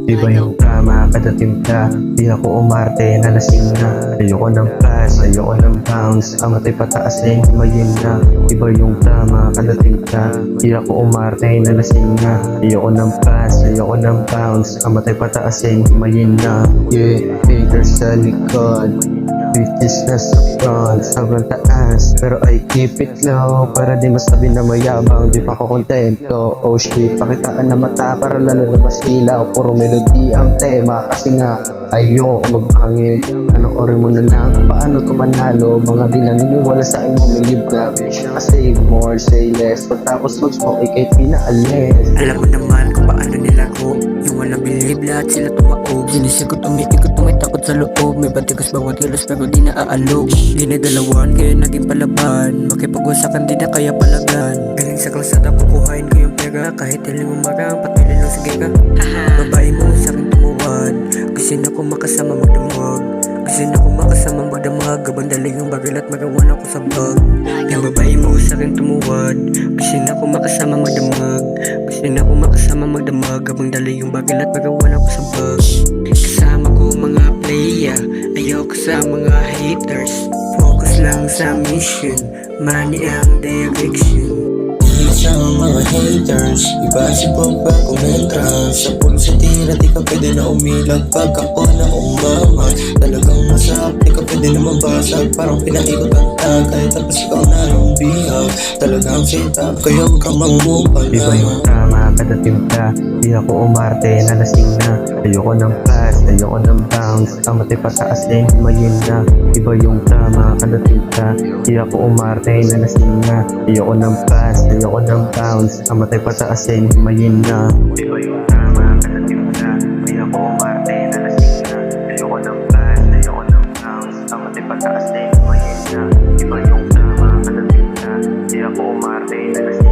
Iba yung tama kada timpla. Di ako umarte na lasing na. Ayoko ng pass, ayoko ng bounce. Ang matay pataasin, himayin na. Iba yung tama kada timpla. Di ako umarte na lasing na. Ayoko ng pass, ayoko ng bounce. Ang matay pataasin, himayin na. Yeah, haters sa likod, bitches na sa front, sobrang taas. Pero I keep it low para di masabi na mayabang. Di pa ako kontento. Oh shit, pakitaan na mata para lalabas ilaw. Puro melody ang tema kasi nga ayoko magpangit. Anong orin mo na lang paano ko manalo. Mga di naniniwala sa akin bumilib na kasi more say less. Pagtapos mag-smoke ikay pinaalis. Alam mo naman kung paano nilago. Yung walang bilib, lahat sila tumaog. Sinisikot, umiikot, tumitakot sa loob. May batigas bawat kilos pero di naaalog. Ginagalawan kaya naging palaban. Makipag-wasakan di na kaya palagan. Galing sa kalsada kukuhain ko yung pera. Kahit iling umarang patili lang sige ka. Babae mo sa akin tumuwad. Gusto na ko makasama magdamag. Gusto na ko makasama magdamag. Gabandaling ang bagil at magawan ako sa bag. Yung babae mo sa akin tumuwad. Gusto na ko makasama magdamag. Gusto na ko makasama magdamag. Gabandaling yung bagil at magawan ako sa bag. Kasama ko mga playa. Ayoko sa mga haters. Focus lang sa mission. Money ang direction. Sa mga haters, iba si Pogba kumentra. Sa pool sa tira, di ka pwede na umilag. Pag ako na umama, talagang masak. Di ka pwede na mabasag, parang pinaikot ang tagay. Tapos ikaw na nung bihag, talagang sita. Kaya huwag kang mangumupal. Iba yung tama kada timpla. Di ako umarte na lasing na. Ayoko ng pass, ayoko ng bounce. Ang matay pataas din, himayin na. Iba yung tama kada timpla. Di ako umarte na lasing na. Ayoko ng pass, ayoko ng bounce. Ang matay pataas din, himayin na. Iba yung tama kada timpla. Di ako umarte na lasing na. Ayoko ng pass, ayoko ng bounce. Ang matay pataas din, himayin na. Iba yung tama kada timpla. Di ako umarte na lasing na.